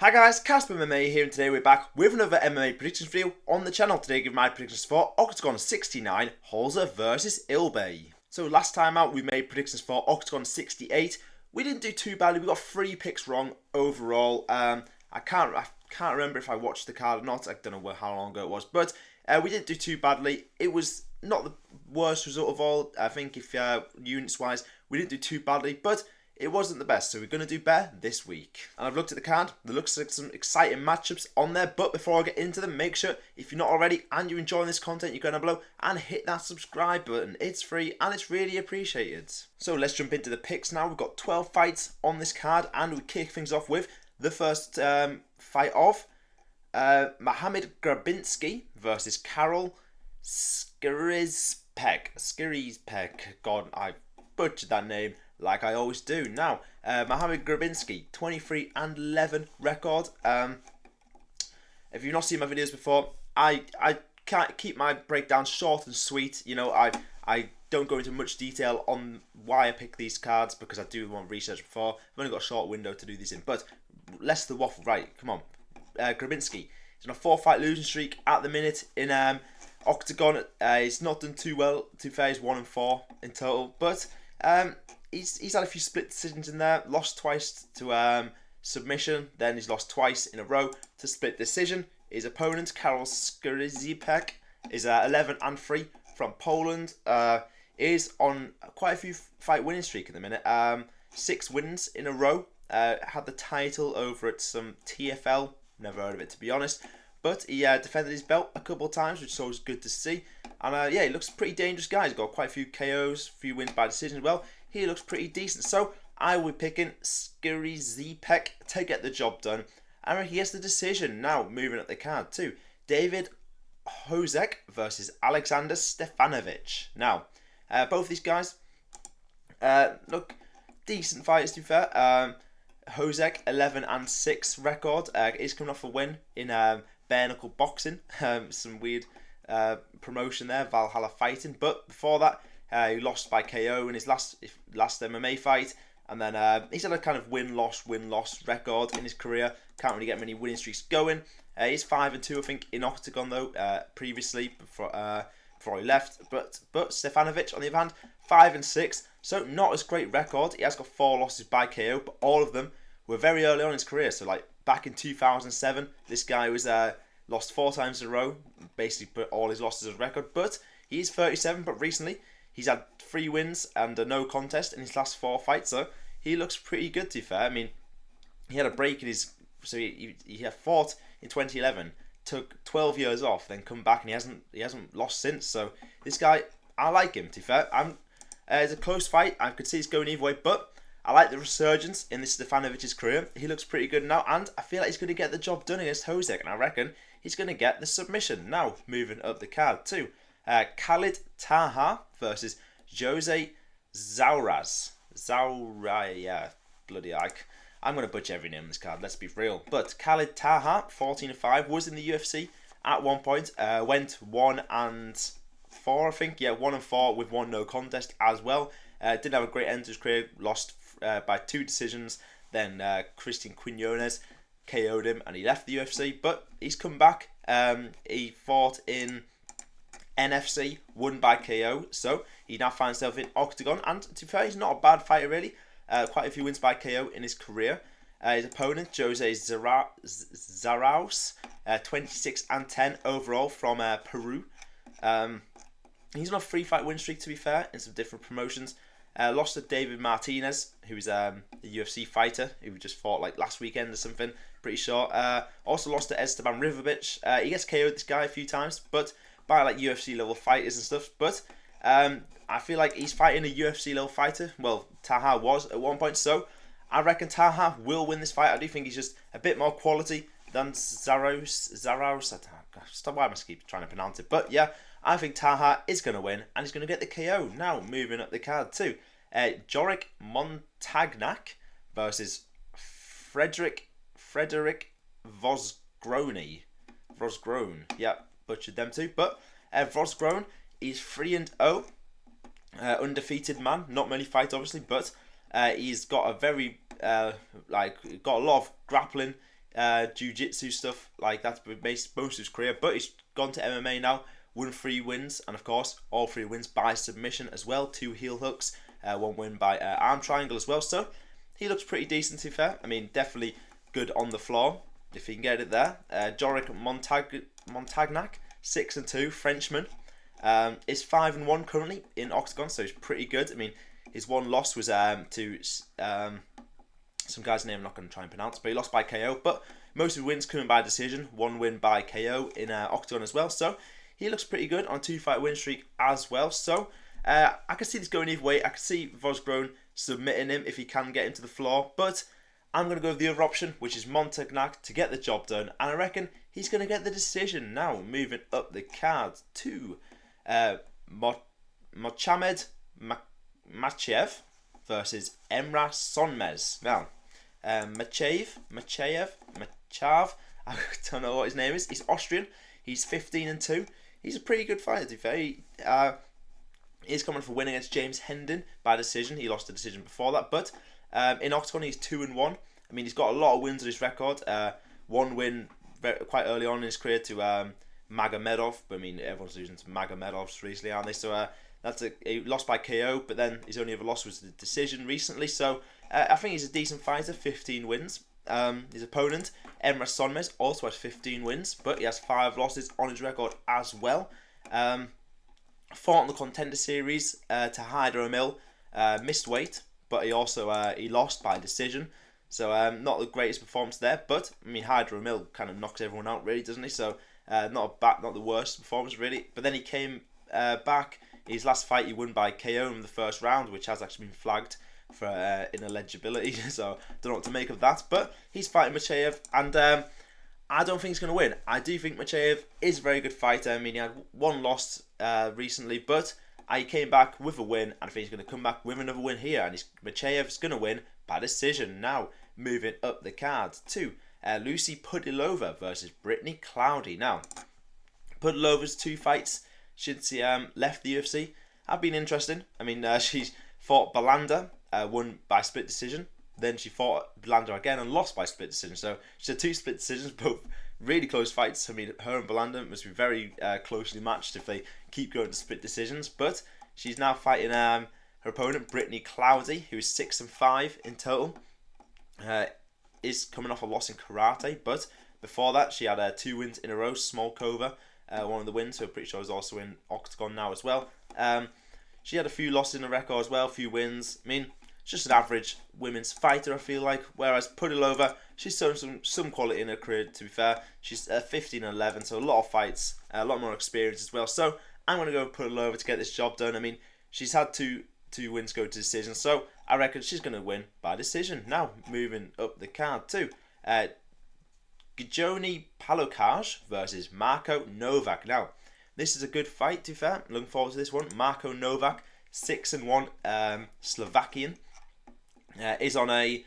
Hi guys, Casper MMA here, and today we're back with another MMA predictions video on the channel. Today, give my predictions for OKTAGON 69, Holzer versus Ilbay. So last time out, we made predictions for OKTAGON 68. We didn't do too badly. We got 3 picks wrong overall. I can't remember if I watched the card or not. I don't know how long ago it was, but we didn't do too badly. It was not the worst result of all. I think if units wise, we didn't do too badly, but it wasn't the best, so we're going to do better this week. And I've looked at the card. There looks like some exciting matchups on there, but before I get into them, make sure, if you're not already and you're enjoying this content, you go down below and hit that subscribe button. It's free and it's really appreciated. So let's jump into the picks now. We've got 12 fights on this card, and we kick things off with the first fight of Mohamed Grabinski versus Karol Skrzypek. God, I butchered that name like I always do. Now, Mohamed Grabinski, 23-11 record. If you've not seen my videos before, I can't keep my breakdown short and sweet. You know, I don't go into much detail on why I pick these cards because I do want research before. I've only got a short window to do these in, but less the waffle. Right, come on. Grabinski, he's on a 4-fight losing streak at the minute in OKTAGON. He's not done too well. To be fair, he's 1-4 in total, but he's had a few split decisions in there. Lost twice to submission, then he's lost twice in a row to split decision. His opponent, Karol Skrzypek, is 11-3 from Poland. Is on quite a few fight winning streak at the minute. 6 wins in a row. Had the title over at some TFL. Never heard of it, to be honest. But he defended his belt a couple of times, which is always good to see. And yeah, he looks a pretty dangerous guy. He's got quite a few KOs, a few wins by decision as well. He looks pretty decent. So I will be picking Skrzypek to get the job done. And he gets the decision. Now, moving up the card too. David Hosek versus Alexander Stefanovic. Now, both these guys look decent fighters, to be fair. Hosek, 11-6 record. Is coming off a win in bare knuckle boxing. Some weird promotion there, Valhalla Fighting. But before that, he lost by KO in his last MMA fight. And then he's had a kind of win-loss record in his career. Can't really get many winning streaks going. He's 5-2, I think, in OKTAGON, though, previously, before he left. But Stefanovic, on the other hand, 5-6. So not as great record. He has got 4 losses by KO, but all of them were very early on in his career. So like back in 2007, this guy was lost 4 times in a row. Basically put all his losses as record. But he's 37, but recently he's had 3 wins and no contest in his last 4 fights. So he looks pretty good, to be fair. I mean, he had a break in his... So he had fought in 2011, took 12 years off, then come back, and he hasn't lost since. So this guy, I like him, to be fair. It's a close fight. I could see it's going either way, but I like the resurgence in this Stefanovic's career. He looks pretty good now, and I feel like he's going to get the job done against Hosek, and I reckon he's going to get the submission. Now, moving up the card too. Khalid Taha versus Jose Zarauz. Yeah, bloody heck. I'm going to butcher every name on this card, let's be real. But Khalid Taha, 14-5, was in the UFC at one point. Went 1-4, I think. Yeah, 1-4 with 1 no contest as well. Didn't have a great end to his career. Lost by 2 decisions. Then Christian Quinones KO'd him and he left the UFC. But he's come back. He fought in NFC, won by KO. So he now finds himself in OKTAGON. And to be fair, he's not a bad fighter, really. Quite a few wins by KO in his career. His opponent, Jose Zarauz, 26-10 overall from Peru. He's on a 3-fight win streak, to be fair, in some different promotions. Lost to David Martinez, who's a UFC fighter who just fought like last weekend or something, pretty sure. Also lost to Esteban Rivovic. He gets KO'd this guy a few times, but by like UFC level fighters and stuff. But I feel like he's fighting a UFC level fighter. Well, Taha was at one point, so I reckon Taha will win this fight. I do think he's just a bit more quality than Zarauz. Stop, why am I keep trying to pronounce it? But yeah, I think Taha is going to win, and he's going to get the KO. Now, moving up the card too. Jorik Montagnac versus Frederick Vosgrone. Yeah, butchered them too. But Vosgrone is 3-0. Undefeated man. Not many fights, obviously, but he's got a very got a lot of grappling jiu-jitsu stuff, like that's most of his career, but he's gone to MMA now, won 3 wins, and of course all 3 wins by submission as well, 2 heel hooks, 1 win by arm triangle as well, so he looks pretty decent to be fair. I mean, definitely good on the floor if he can get it there. Jorick Montagnac, 6-2, Frenchman, is 5-1 currently in Octagon, so he's pretty good. I mean, his one loss was to some guy's name I'm not going to try and pronounce, but he lost by KO. But most of the wins coming by decision, 1 win by KO in Octagon as well. So he looks pretty good on a 2-fight win streak as well. So I can see this going either way. I can see Vosgrone submitting him if he can get him to the floor. But I'm going to go with the other option, which is Montagnac to get the job done. And I reckon he's going to get the decision. Now, moving up the card to Machaev versus Emrah Sonmez. Now, Machaev, I don't know what his name is. He's Austrian. He's 15-2. He's a pretty good fighter, to be fair. He's coming for win against James Hendon by decision. He lost the decision before that, but in Octagon he's 2-1. I mean, he's got a lot of wins on his record. 1 win quite early on in his career to Magomed, but I mean, everyone's losing to Magomed recently, aren't they? So he lost by KO, but then his only other loss was the decision recently. So I think he's a decent fighter, 15 wins. His opponent, Emrah Sonmez, also has 15 wins, but he has 5 losses on his record as well. Fought in the Contender Series, Taha missed weight, but he also he lost by decision. So not the greatest performance there, but I mean, Hydro Mill kind of knocks everyone out, really, doesn't he? So not the worst performance, really. But then he came back. His last fight he won by KO in the first round, which has actually been flagged for ineligibility. So don't know what to make of that. But he's fighting Machaev, and I don't think he's going to win. I do think Machaev is a very good fighter. I mean, he had 1 loss recently, but he came back with a win, and I think he's going to come back with another win here. And Machaev's going to win by decision. Now, moving up the card to Lucy Pudilova versus Brittany Cloudy. Now, Pudilova's 2 fights since he left the UFC have been interesting. I mean, she's fought Belanda, won by split decision. Then she fought Belanda again and lost by split decision. So she had 2 split decisions, both really close fights. I mean, her and Belanda must be very closely matched if they keep going to split decisions. But she's now fighting her opponent, Brittany Cloudy, who is 6-5 in total. Is coming off a loss in karate, but before that she had 2 wins in a row. Smolkova, one of the wins, who I'm pretty sure is also in Octagon now as well. She had a few losses in the record as well, a few wins. I mean, just an average women's fighter, I feel like. Whereas Pudilova, she's shown some quality in her career, to be fair. She's 15-11, so a lot of fights, a lot more experience as well. So I'm going to go with Pudilova to get this job done. I mean, she's had two wins go to decision, so I reckon she's going to win by decision. Now, moving up the card to Gijoni Palokaj versus Marko Novak. Now, this is a good fight, to be fair. I'm looking forward to this one. Marko Novak, 6-1 Slovakian. Is on a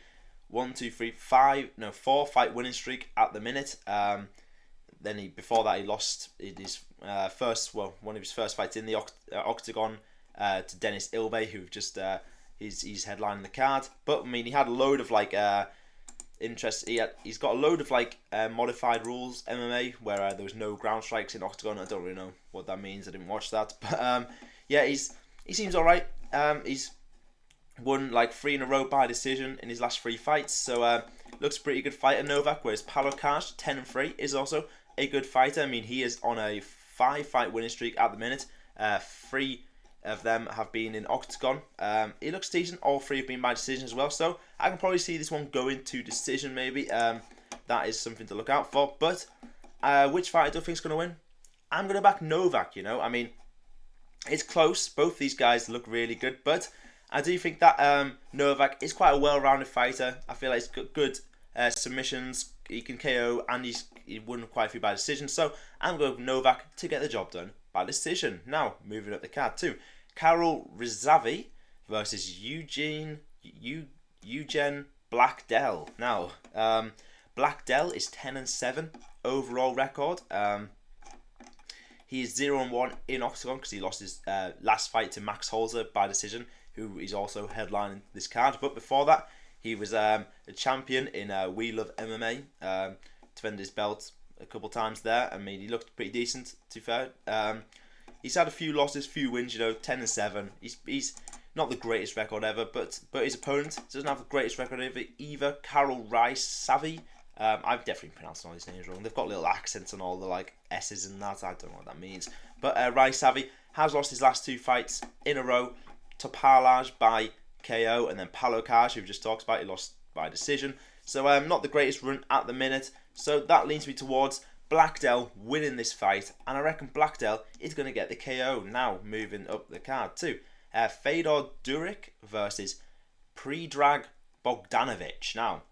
4 fight winning streak at the minute. Then before that he lost his one of his first fights in the Octagon to Deniz Ilbay, who just he's headlining the card. But I mean, he had a load of interest. He's got a load of modified rules MMA where there was no ground strikes in Octagon. I don't really know what that means. I didn't watch that, but yeah, he seems all right. He's won 3 in a row by decision in his last 3 fights, so looks pretty good fighter, Novak. Whereas Palokaj, 10-3, is also a good fighter. I mean, he is on a 5-fight winning streak at the minute. 3 of them have been in Octagon. He looks decent. All 3 have been by decision as well, so I can probably see this one going to decision maybe. That is something to look out for. But which fighter do I think is going to win? I'm going to back Novak, I mean, it's close. Both these guys look really good, but I do think that Novak is quite a well-rounded fighter. I feel like he's got good submissions. He can KO, and he won quite a few by decision. So I'm going with Novak to get the job done by decision. Now, moving up the card to Karol Rizzavi versus Eugen Black-Dell. Now, Black-Dell is 10-7 overall record. He is 0-1 in Octagon because he lost his last fight to Max Holzer by decision, who is also headlining this card. But before that, He was a champion in We Love MMA. Defended his belt a couple times there. I mean, he looked pretty decent, to be fair. He's had a few losses, few wins, 10-7. He's not the greatest record ever, but his opponent doesn't have the greatest record ever either. Karol Raisavi. I've definitely pronounced all these names wrong. They've got little accents on all the S's and that. I don't know what that means. But Raisavi has lost his last 2 fights in a row to Parlaj by KO, and then Palokaj, who we just talked about, he lost by decision. So not the greatest run at the minute. So that leads me towards Black-Dell winning this fight, and I reckon Black-Dell is going to get the KO. Now moving up the card too. Fedor Duric versus Predrag Bogdanovic. Now,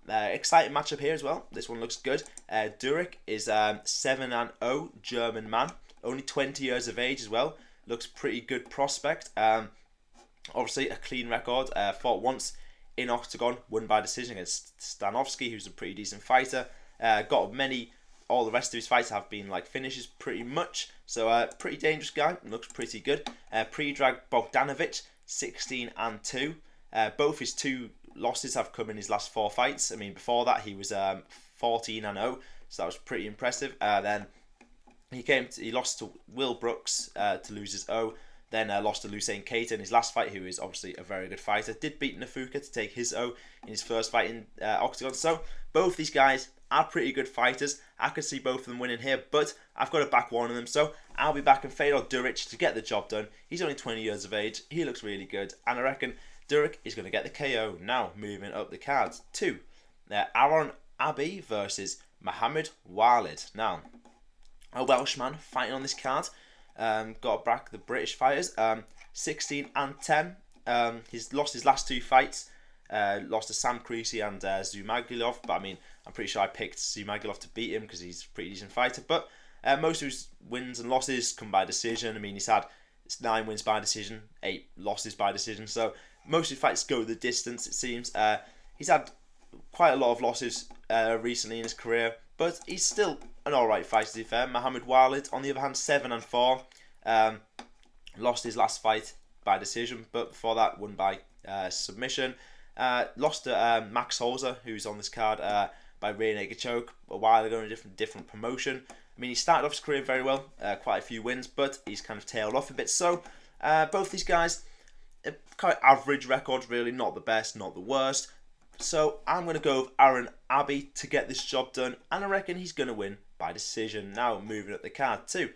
exciting matchup here as well. This one looks good. Duric is 7-0 German man, only 20 years of age as well. Looks pretty good prospect. Obviously a clean record. Fought once in OKTAGON, won by decision against Stefanovic, who's a pretty decent fighter. All the rest of his fights have been finishes pretty much. So pretty dangerous guy. Looks pretty good. Predrag Bogdanovic, 16-2. Both his 2 losses have come in his last 4 fights. I mean, before that he was 14-0, so that was pretty impressive. Then he lost to Will Brooks to lose his O. Then lost to Lucien Keita in his last fight, who is obviously a very good fighter. Did beat Nafuka to take his O in his first fight in OKTAGON. So both these guys are pretty good fighters. I could see both of them winning here, but I've got to back one of them. So I'll be backing Fedor Duric to get the job done. He's only 20 years of age. He looks really good, and I reckon Duric is going to get the KO. Now moving up the cards to Aaron Abbey versus Mohamed Walid. Now, a Welshman fighting on this card. Got to back the British fighters. 16-10. He's lost his last 2 fights. Lost to Sam Creasy and Zumagulov, but I mean, I'm pretty sure I picked Zumagulov to beat him because he's a pretty decent fighter. But most of his wins and losses come by decision. I mean, he's had 9 wins by decision, 8 losses by decision. So most of his fights go the distance, it seems. He's had quite a lot of losses recently in his career, but he's still an alright fighter, to be fair. Mohamed Walid, on the other hand, 7-4. Lost his last fight by decision, but before that, won by submission. Lost to Max Holzer, who's on this card, by rear naked choke a while ago in a different promotion. I mean, he started off his career very well, quite a few wins, but he's kind of tailed off a bit. So, both these guys, kind of average records, really, not the best, not the worst. So, I'm going to go with Aaron Abbey to get this job done, and I reckon he's going to win by decision. Now, moving up the card too.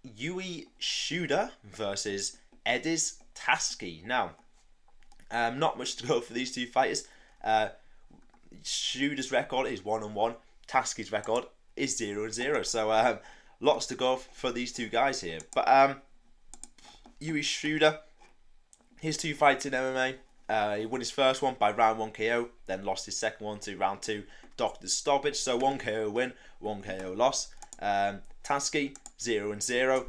Yui Schüder versus Ediz Tasci. Now, not much to go for these 2 fighters. Schüder's record is 1-1. Tasci's record is 0-0. So lots to go for these 2 guys here. But Yui Schüder, his 2 fights in MMA. He won his first one by round 1 KO, then lost his second one to round 2 doctor's stoppage. So 1 KO win, 1 KO loss. Tasci, 0-0.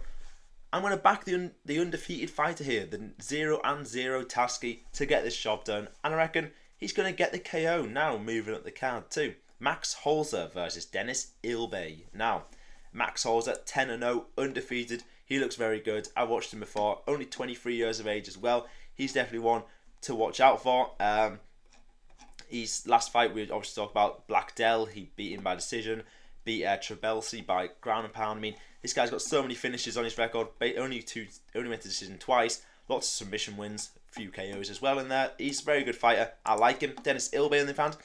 I'm going to back the undefeated fighter here, the 0-0 Tasci, to get this job done. And I reckon he's going to get the KO. Now moving up the card too. Max Holzer versus Deniz Ilbay. Now, Max Holzer, 10-0, undefeated. He looks very good. I watched him before. Only 23 years of age as well. He's definitely one to watch out for. His last fight, we obviously talked about Black-Dell. He beat him by decision. Beat Trebelsi by ground and pound. I mean, this guy's got so many finishes on his record. Only went to decision twice. Lots of submission wins. A few KOs as well in there. He's a very good fighter. I like him. Deniz Ilbay on the other hand,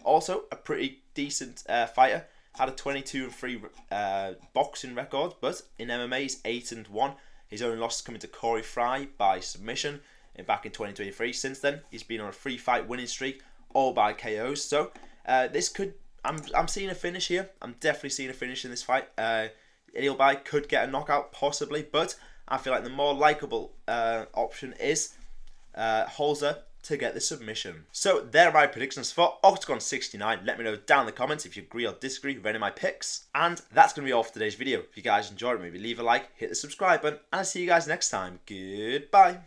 also a pretty decent fighter. Had a 22-3 boxing record, but in MMA he's 8-1. His only loss coming to Corey Fry by submission back in 2023. Since then, he's been on a 3-fight winning streak, all by KOs. So this could. I'm seeing a finish here. I'm definitely seeing a finish in this fight. Ilbay could get a knockout, possibly, but I feel like the more likeable option is Holzer to get the submission. So there are my predictions for OKTAGON 69. Let me know down in the comments if you agree or disagree with any of my picks. And that's going to be all for today's video. If you guys enjoyed it, maybe leave a like, hit the subscribe button, and I'll see you guys next time. Goodbye.